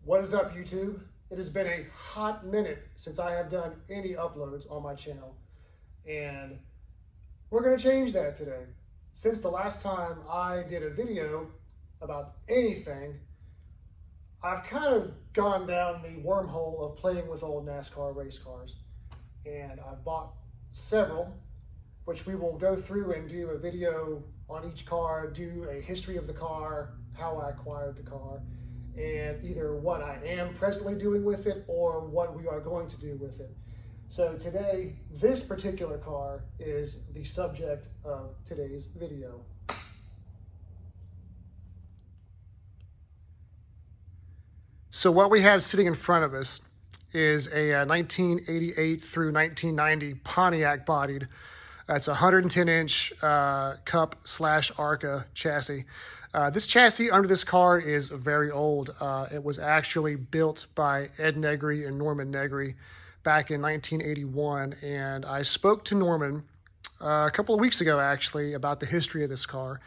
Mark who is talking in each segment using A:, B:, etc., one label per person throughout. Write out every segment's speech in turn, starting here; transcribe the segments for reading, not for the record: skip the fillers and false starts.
A: What is up, YouTube? It has been a hot minute since I have done any uploads on my channel, and we're going to change that today. Since the last time I did a video about anything, I've kind of gone down the wormhole of playing with old NASCAR race cars, and I've bought several, which we will go through and do a video on each car, do a history of the car, how I acquired the car, and either what I am presently doing with it or what we are going to do with it. So today, this particular car is the subject of today's video. So what we have sitting in front of us is a 1988 through 1990 Pontiac bodied. It's a 110-inch Cup/ARCA chassis. This chassis under this car is very old. It was actually built by Ed Negri and Norman Negri back in 1981. And I spoke to Norman a couple of weeks ago, actually, about the history of this car.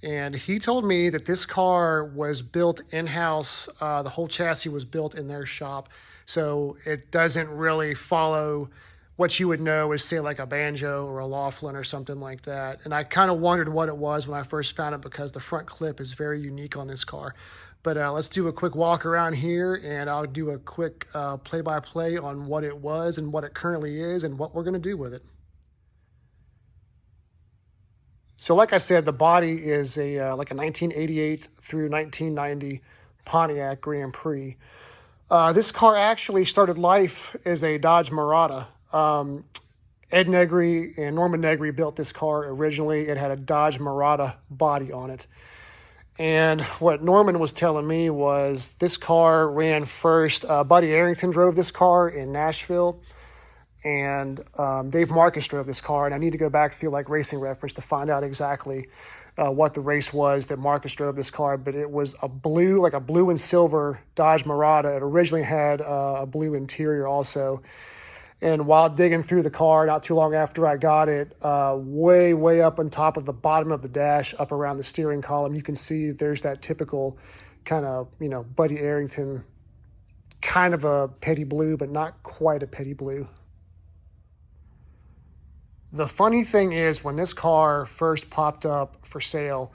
A: And he told me that this car was built in-house. The whole chassis was built in their shop. So it doesn't really follow what you would know as, say, like a Banjo or a Laughlin or something like that. And I kind of wondered what it was when I first found it, because the front clip is very unique on this car. But let's do a quick walk around here, and I'll do a quick play-by-play on what it was and what it currently is and what we're going to do with it. So like I said, the body is like a 1988 through 1990 Pontiac Grand Prix. This car actually started life as a Dodge Murata. Ed Negri and Norman Negri built this car originally. It had a Dodge Murata body on it. And what Norman was telling me was this car ran first. Buddy Arrington drove this car in Nashville, and Dave Marcus drove this car. And I need to go back through like Racing Reference to find out exactly what the race was that Marcus drove this car. But it was a blue, like a blue and silver Dodge Murata. It originally had a blue interior also. And while digging through the car, not too long after I got it, way up on top of the bottom of the dash, up around the steering column, you can see there's that typical kind of, Buddy Arrington, kind of a petty blue, but not quite a petty blue. The funny thing is, when this car first popped up for sale,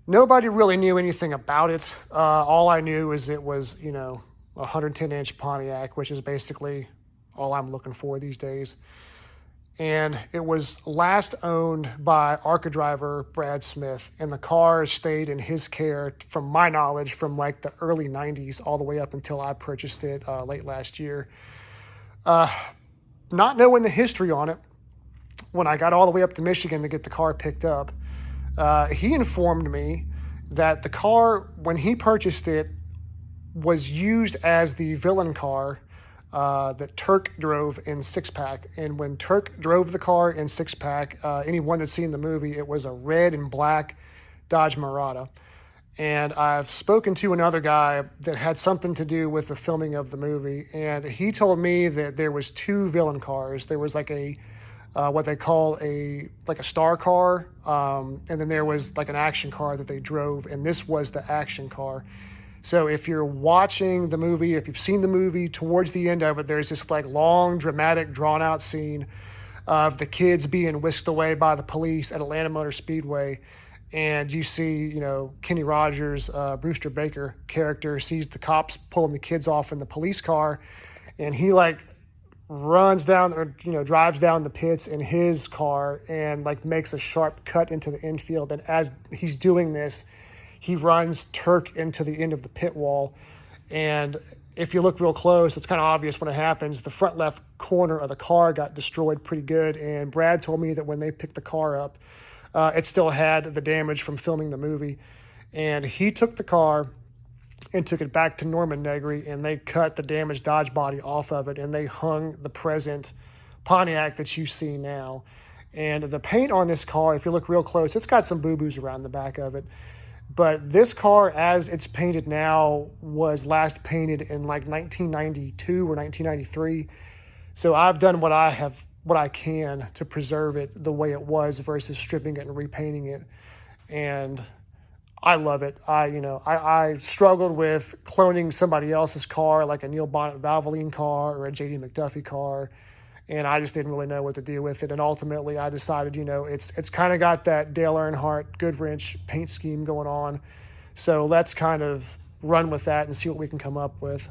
A: nobody really knew anything about it. All I knew is it was, a 110-inch Pontiac, which is basically all I'm looking for these days. And it was last owned by ARCA driver Brad Smith, and the car stayed in his care, from my knowledge, from like the early 90s all the way up until I purchased it late last year. Not knowing the history on it, when I got all the way up to Michigan to get the car picked up, he informed me that the car, when he purchased it, was used as the villain car that Terk drove in Six Pack. And when Terk drove the car in Six Pack, anyone that's seen the movie, it was a red and black Dodge Murata. And I've spoken to another guy that had something to do with the filming of the movie, and he told me that there was two villain cars. There was like a what they call a star car, and then there was like an action car that they drove, and this was the action car. So if you're watching the movie, if you've seen the movie, towards the end of it, there's this like long, dramatic, drawn-out scene of the kids being whisked away by the police at Atlanta Motor Speedway. And you see, Kenny Rogers, Brewster Baker character, sees the cops pulling the kids off in the police car, and he like runs down, or drives down the pits in his car and like makes a sharp cut into the infield. And as he's doing this, he runs Terk into the end of the pit wall. And if you look real close, it's kind of obvious when it happens. The front left corner of the car got destroyed pretty good. And Brad told me that when they picked the car up, it still had the damage from filming the movie. And he took the car and took it back to Norman Negri, and they cut the damaged Dodge body off of it, and they hung the present Pontiac that you see now. And the paint on this car, if you look real close, it's got some boo-boos around the back of it. But this car, as it's painted now, was last painted in like 1992 or 1993. So I've done what I can to preserve it the way it was versus stripping it and repainting it. And I love it. I struggled with cloning somebody else's car, like a Neil Bonnet Valvoline car or a JD McDuffie car, and I just didn't really know what to do with it. And ultimately, I decided, it's kind of got that Dale Earnhardt Goodwrench paint scheme going on, so let's kind of run with that and see what we can come up with.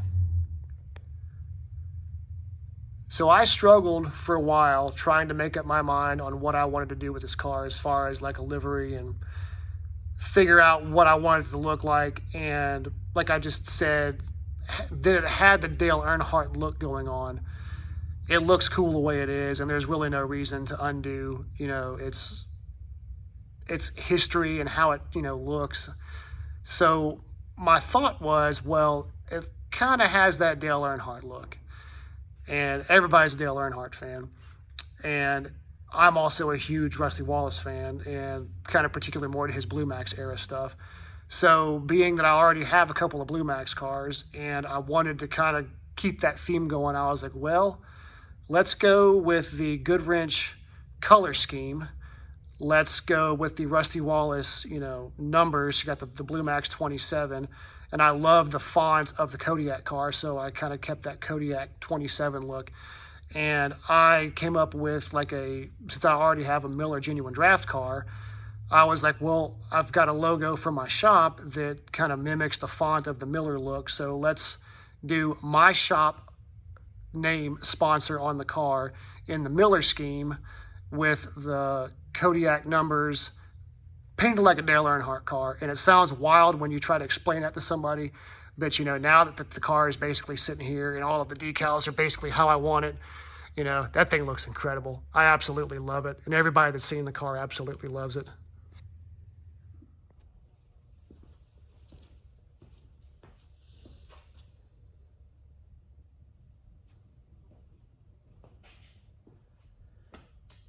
A: So I struggled for a while trying to make up my mind on what I wanted to do with this car as far as like a livery and figure out what I wanted it to look like. And like I just said, that it had the Dale Earnhardt look going on. It looks cool the way it is, and there's really no reason to undo, its history and how it, looks. So my thought was, well, it kind of has that Dale Earnhardt look. And everybody's a Dale Earnhardt fan. And I'm also a huge Rusty Wallace fan, and kind of particularly more to his Blue Max era stuff. So being that I already have a couple of Blue Max cars and I wanted to kind of keep that theme going, I was like, well, let's go with the Goodwrench color scheme. Let's go with the Rusty Wallace, numbers. You got the Blue Max 27. And I love the font of the Kodiak car, so I kind of kept that Kodiak 27 look. And I came up with since I already have a Miller Genuine Draft car, I was like, well, I've got a logo for my shop that kind of mimics the font of the Miller look. So let's do my shop name sponsor on the car in the Miller scheme with the Kodiak numbers painted like a Dale Earnhardt car. And it sounds wild when you try to explain that to somebody, but now that the car is basically sitting here and all of the decals are basically how I want it, that thing looks incredible. I absolutely love it, and everybody that's seen the car absolutely loves it.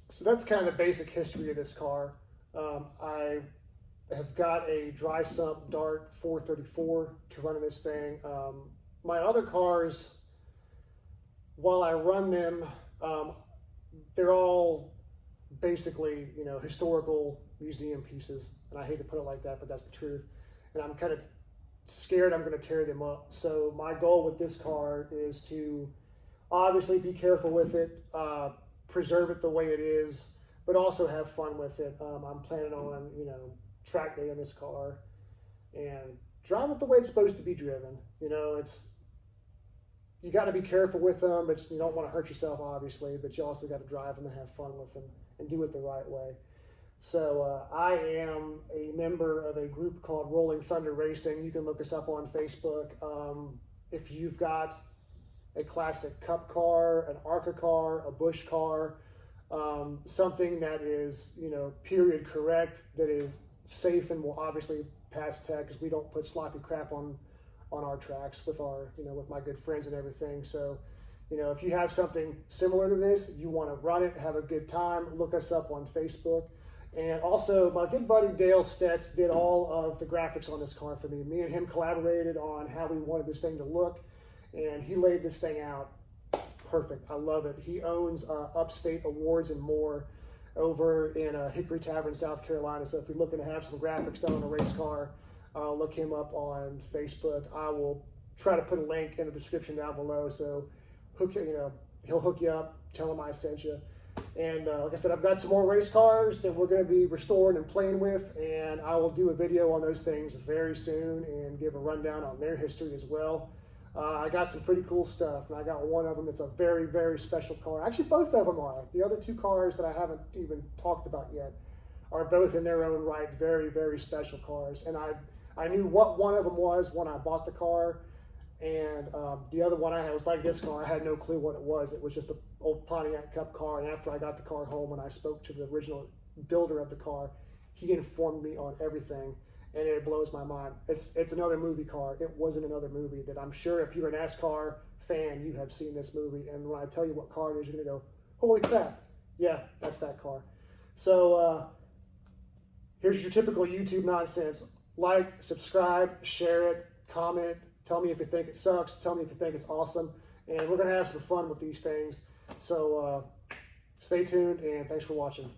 A: So that's kind of the basic history of this car. I have got a dry sump Dart 434 to run in this thing. My other cars, while I run them, they're all basically, historical museum pieces. And I hate to put it like that, but that's the truth. And I'm kind of scared I'm going to tear them up. So my goal with this car is to obviously be careful with it, preserve it the way it is, but also have fun with it. I'm planning on, track day in this car and drive it the way it's supposed to be driven. You got to be careful with them, but you don't want to hurt yourself, obviously, but you also got to drive them and have fun with them and do it the right way. So I am a member of a group called Rolling Thunder Racing. You can look us up on Facebook. If you've got a classic Cup car, an ARCA car, a Busch car, something that is, period correct, that is safe and will obviously pass tech, because we don't put sloppy crap on our tracks with our, with my good friends and everything. So, if you have something similar to this, you want to run it, have a good time, look us up on Facebook. And also, my good buddy Dale Stetz did all of the graphics on this car for me. Me and him collaborated on how we wanted this thing to look, and he laid this thing out perfect. I love it. He owns Upstate Awards and More over in Hickory Tavern, South Carolina. So if you're looking to have some graphics done on a race car, look him up on Facebook. I will try to put a link in the description down below. So he'll hook you up, tell him I sent you. And like I said, I've got some more race cars that we're going to be restoring and playing with, and I will do a video on those things very soon and give a rundown on their history as well. I got some pretty cool stuff, and I got one of them that's a very, very special car. Actually, both of them are. The other two cars that I haven't even talked about yet are both in their own right very, very special cars. And I knew what one of them was when I bought the car, and the other one I had was like this car. I had no clue what it was. It was just an old Pontiac Cup car, and after I got the car home and I spoke to the original builder of the car, he informed me on everything. And it blows my mind. It's another movie car. It wasn't another movie that I'm sure if you're a NASCAR fan, you have seen this movie. And when I tell you what car it is, you're going to go, holy crap. Yeah, that's that car. So here's your typical YouTube nonsense. Like, subscribe, share it, comment. Tell me if you think it sucks. Tell me if you think it's awesome. And we're going to have some fun with these things. So stay tuned, and thanks for watching.